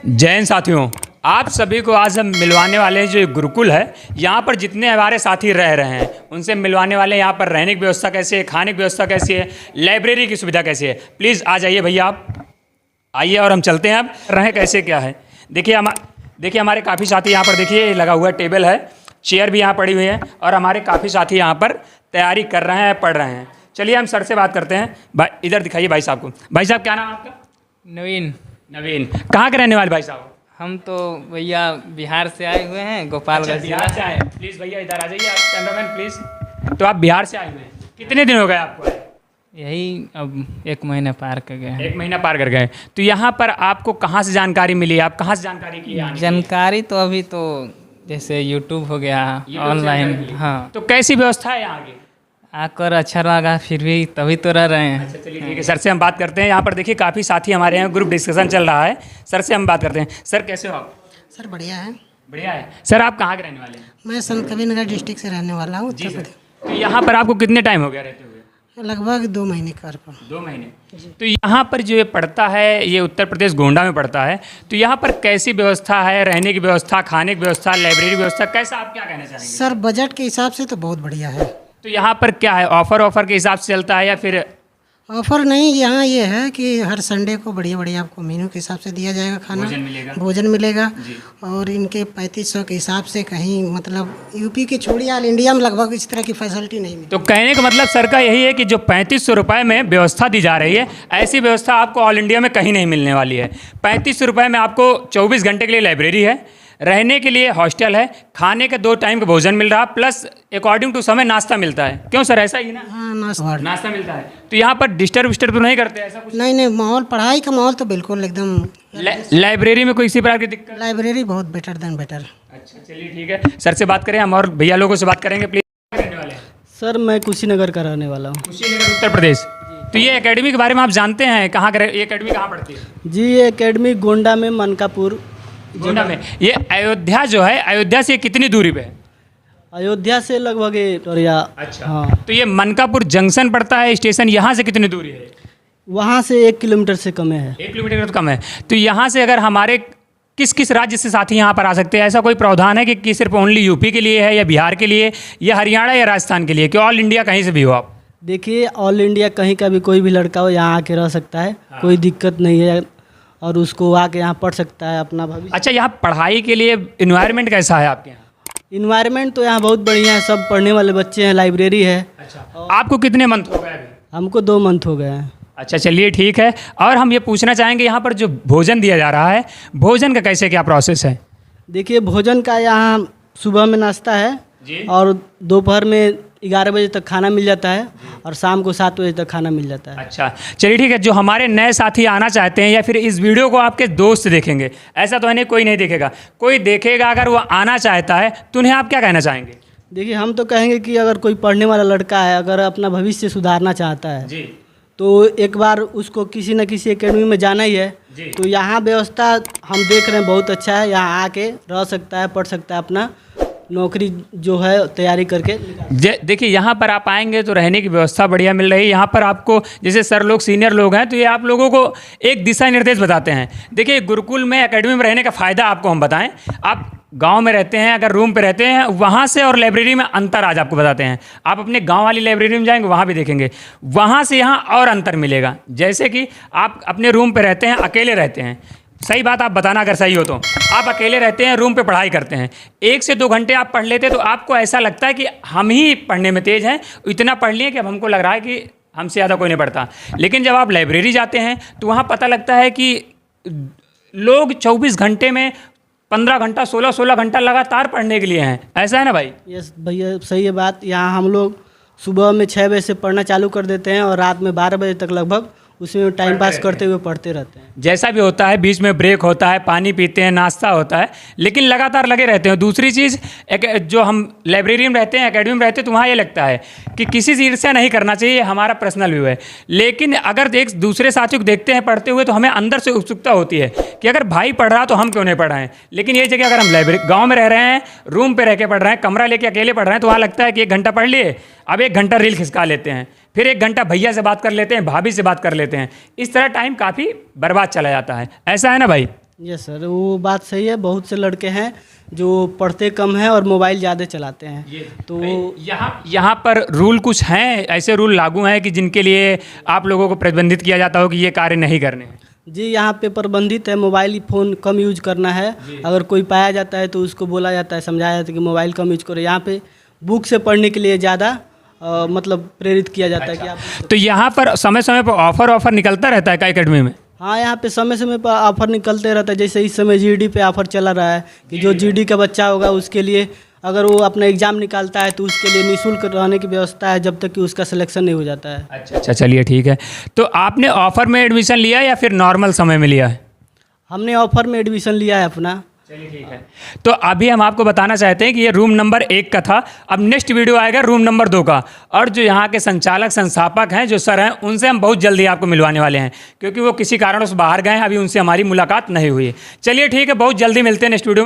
जैन साथियों, आप सभी को आज हम मिलवाने वाले हैं। जो गुरुकुल है, यहाँ पर जितने हमारे साथी रह रहे हैं उनसे मिलवाने वाले हैं। यहाँ पर रहने की व्यवस्था कैसी है, खाने की व्यवस्था कैसी है, लाइब्रेरी की सुविधा कैसी है। प्लीज़ आ जाइए भैया, आप आइए और हम चलते हैं। आप रहें कैसे क्या है। देखिए हमारे काफ़ी साथी यहाँ पर, देखिए लगा हुआ टेबल है, चेयर भी यहाँ पड़ी हुई है और हमारे काफ़ी साथी यहाँ पर तैयारी कर रहे हैं, पढ़ रहे हैं। चलिए हम सर से बात करते हैं। भाई इधर दिखाइए भाई साहब को। भाई साहब क्या नाम है आपका? नवीन। नवीन। कहाँ के रहने वाले भाई साहब? हम तो भैया बिहार से आए हुए हैं, गोपालगंज। अच्छा, बिहार से आए। प्लीज़ भैया इधर आ जाइए, आप कैमरामैन प्लीज़। तो आप बिहार से आए हुए हैं, कितने दिन हो गए आपको आए? यही अब 1 महीना पार कर गए हैं। 1 महीना पार कर गए। तो यहाँ पर आपको कहाँ से जानकारी मिली? आप कहाँ से जानकारी की? जानकारी तो अभी तो जैसे यूट्यूब हो गया, ऑनलाइन। हाँ, तो कैसी व्यवस्था है यहाँ की? आकर अच्छा लगा, फिर भी तभी तो रह रहे हैं। अच्छा चलिए ठीक है, सर से हम बात करते हैं। यहाँ पर देखिए काफ़ी साथी हमारे यहाँ, ग्रुप डिस्कशन चल रहा है। सर से हम बात करते हैं। सर कैसे हो आप? सर बढ़िया है। बढ़िया है। सर आप कहाँ के रहने वाले हैं? मैं संत कबीरनगर डिस्ट्रिक्ट से रहने वाला हूँ, उत्तर प्रदेश। तो यहाँ पर आपको कितने टाइम हो गया रहते हुए? लगभग 2 महीने कर पर। 2 महीने। तो यहाँ पर जो ये पड़ता है, ये उत्तर प्रदेश गोंडा में पड़ता है। तो यहाँ पर कैसी व्यवस्था है, रहने की व्यवस्था, खाने की व्यवस्था, लाइब्रेरी व्यवस्था, कैसा आप क्या कहना चाहेंगे? सर बजट के हिसाब से तो बहुत बढ़िया है। तो यहाँ पर क्या है, ऑफर के हिसाब से चलता है या फिर? ऑफर नहीं, यहाँ ये है कि हर संडे को बढ़िया बढ़िया आपको मेनू के हिसाब से दिया जाएगा खाना, भोजन मिलेगा। और इनके 3500 के हिसाब से कहीं, मतलब यूपी के छोड़िए ऑल इंडिया में लगभग इस तरह की फैसिलिटी नहीं मिलती। तो कहने का मतलब सर का यही है कि जो 3500 रुपये में व्यवस्था दी जा रही है, ऐसी व्यवस्था आपको ऑल इंडिया में कहीं नहीं मिलने वाली है। 3500 रुपये में आपको 24 घंटे के लिए लाइब्रेरी है, रहने के लिए हॉस्टल है, खाने के 2 टाइम का भोजन मिल रहा, प्लस अकॉर्डिंग टू समय नाश्ता मिलता है। क्यों सर, ऐसा ही ना? हाँ, नाश्ता मिलता है। तो यहाँ पर डिस्टर्ब तो नहीं करते ऐसा कुछ? नहीं, माहौल, पढ़ाई का माहौल तो बिल्कुल एकदम। लाइब्रेरी में कोई इसी प्रकार की दिक्कत? लाइब्रेरी बहुत बेटर देन बेटर। अच्छा चलिए ठीक है, सर से बात करें हम और भैया लोगों से बात करेंगे। प्लीज। रहने वाले? सर मैं कुशीनगर का रहने वाला हूँ। कुशीनगर, उत्तर प्रदेश। तो ये एकेडमी के बारे में आप जानते हैं? कहाँ ये एकेडमी कहाँ पड़ती है? जी, ये एकेडमी गोंडा में, मनकापुर गोंडा में। ये अयोध्या जो है, अयोध्या से कितनी दूरी पे है? अयोध्या से लगभग अच्छा हाँ। तो ये मनकापुर जंक्शन पड़ता है स्टेशन, यहाँ से कितनी दूरी है? वहाँ से 1 किलोमीटर से कम है। 1 किलोमीटर तो कम है। तो यहाँ से अगर हमारे किस किस राज्य से साथी यहाँ पर आ सकते हैं? ऐसा कोई प्रावधान है कि सिर्फ ओनली यूपी के लिए है, या बिहार के लिए, या हरियाणा या राजस्थान के लिए, कि ऑल इंडिया कहीं से भी हो आप? देखिए, ऑल इंडिया कहीं का भी कोई भी लड़का हो यहाँ आके रह सकता है। हाँ। कोई दिक्कत नहीं है, और उसको आके यहाँ पढ़ सकता है अपना भविष्य। अच्छा, यहाँ पढ़ाई के लिए इन्वायरमेंट कैसा है आपके यहाँ? इन्वायरमेंट तो यहाँ बहुत बढ़िया है, सब पढ़ने वाले बच्चे हैं, लाइब्रेरी है। अच्छा, आपको कितने मंथ हो गए अभी? हमको 2 मंथ हो गए हैं। अच्छा चलिए ठीक है। और हम ये पूछना चाहेंगे, यहाँ पर जो भोजन दिया जा रहा है, भोजन का कैसे क्या प्रोसेस है? देखिए, भोजन का यहाँ सुबह में नाश्ता है जी, और दोपहर में 11 बजे तक खाना मिल जाता है, और शाम को 7 बजे तक खाना मिल जाता है। अच्छा चलिए ठीक है। जो हमारे नए साथी आना चाहते हैं, या फिर इस वीडियो को आपके दोस्त देखेंगे, ऐसा तो है नहीं कोई नहीं देखेगा, कोई देखेगा, अगर वो आना चाहता है तो उन्हें आप क्या कहना चाहेंगे? देखिए, हम तो कहेंगे कि अगर कोई पढ़ने वाला लड़का है, अगर अपना भविष्य सुधारना चाहता है जी, तो एक बार उसको किसी न किसी एकेडमी में जाना ही है। तो यहाँ व्यवस्था हम देख रहे हैं बहुत अच्छा है, यहाँ आके रह सकता है, पढ़ सकता है, अपना नौकरी जो है तैयारी करके। देखिए यहाँ पर आप आएंगे तो रहने की व्यवस्था बढ़िया मिल रही है। यहाँ पर आपको, जैसे सर लोग सीनियर लोग हैं, तो ये आप लोगों को एक दिशा निर्देश बताते हैं। देखिए, गुरुकुल में, एकेडमी में रहने का फ़ायदा आपको हम बताएं। आप गांव में रहते हैं, अगर रूम पे रहते हैं, वहाँ से और लाइब्रेरी में अंतर आज आपको बताते हैं। आप अपने गांव वाली लाइब्रेरी में जाएंगे, वहाँ भी देखेंगे, वहाँ से यहाँ और अंतर मिलेगा। जैसे कि आप अपने रूम पे रहते हैं, अकेले रहते हैं, सही बात आप बताना अगर सही हो तो। आप अकेले रहते हैं, रूम पे पढ़ाई करते हैं, 1 से 2 घंटे आप पढ़ लेते हैं, तो आपको ऐसा लगता है कि हम ही पढ़ने में तेज़ हैं, इतना पढ़ लिए कि अब हमको लग रहा है कि हमसे ज़्यादा कोई नहीं पढ़ता। लेकिन जब आप लाइब्रेरी जाते हैं तो वहाँ पता लगता है कि लोग 24 घंटे में 15 घंटा, 16 घंटा लगातार पढ़ने के लिए हैं। ऐसा है ना भाई? यस भैया, सही है बात। यहाँ हम लोग सुबह में 6 बजे से पढ़ना चालू कर देते हैं, और रात में 12 बजे तक लगभग उसमें टाइम पास करते हुए पढ़ते रहते हैं। जैसा भी होता है, बीच में ब्रेक होता है, पानी पीते हैं, नाश्ता होता है, लेकिन लगातार लगे रहते हैं। दूसरी चीज़, जो हम लाइब्रेरी में रहते हैं, एकेडमी में रहते हैं, तो वहाँ ये लगता है कि किसी से ईर्ष्या नहीं करना चाहिए, हमारा पर्सनल व्यू है। लेकिन अगर एक दूसरे साथियों को देखते हैं पढ़ते हुए, तो हमें अंदर से उत्सुकता होती है कि अगर भाई पढ़ रहा तो हम क्यों नहीं पढ़ रहे हैं। लेकिन ये जगह अगर हम लाइब्रेरी गाँव में रह रहे हैं, रूम पर रह के पढ़ रहे हैं, कमरा लेके अकेले पढ़ रहे हैं, तो वहाँ लगता है कि 1 घंटा पढ़ लिए, अब 1 घंटा रील खिसका लेते हैं, फिर 1 घंटा भैया से बात कर लेते हैं, भाभी से बात कर लेते हैं। इस तरह टाइम काफ़ी बर्बाद चला जाता है। ऐसा है ना भाई? यस सर, वो बात सही है। बहुत से लड़के हैं जो पढ़ते कम हैं और मोबाइल ज़्यादा चलाते हैं, तो यहाँ पर रूल कुछ हैं, ऐसे रूल लागू हैं कि जिनके लिए आप लोगों को प्रतिबंधित किया जाता हो कि ये कार्य नहीं करने हैं? जी यहाँ पे प्रबंधित है, मोबाइल फ़ोन कम यूज करना है। अगर कोई पाया जाता है तो उसको बोला जाता है, समझाया जाता है कि मोबाइल कम यूज करो। यहाँ पे बुक से पढ़ने के लिए ज़्यादा मतलब प्रेरित किया जाता है कि आप। तो यहाँ पर समय समय पर ऑफर निकलता रहता है क्या एकेडमी में? हाँ, यहाँ पे समय समय पर ऑफर निकलते रहता है। जैसे इस समय जीडी पे ऑफर चला रहा है कि जो जीडी का बच्चा होगा उसके लिए, अगर वो अपना एग्ज़ाम निकालता है तो उसके लिए निःशुल्क रहने की व्यवस्था है जब तक कि उसका सिलेक्शन नहीं हो जाता है। अच्छा, चलिए ठीक है। तो आपने ऑफर में एडमिशन लिया या फिर नॉर्मल समय में लिया है? हमने ऑफर में एडमिशन लिया है अपना। चलिए ठीक है। तो अभी हम आपको बताना चाहते हैं कि ये रूम नंबर 1 का था। अब नेक्स्ट वीडियो आएगा रूम नंबर 2 का, और जो यहाँ के संचालक संस्थापक हैं, जो सर हैं, उनसे हम बहुत जल्दी आपको मिलवाने वाले हैं, क्योंकि वो किसी कारणवश बाहर गए हैं, अभी उनसे हमारी मुलाकात नहीं हुई है। चलिए ठीक है, बहुत जल्दी मिलते हैं नेक्स्ट वीडियो में।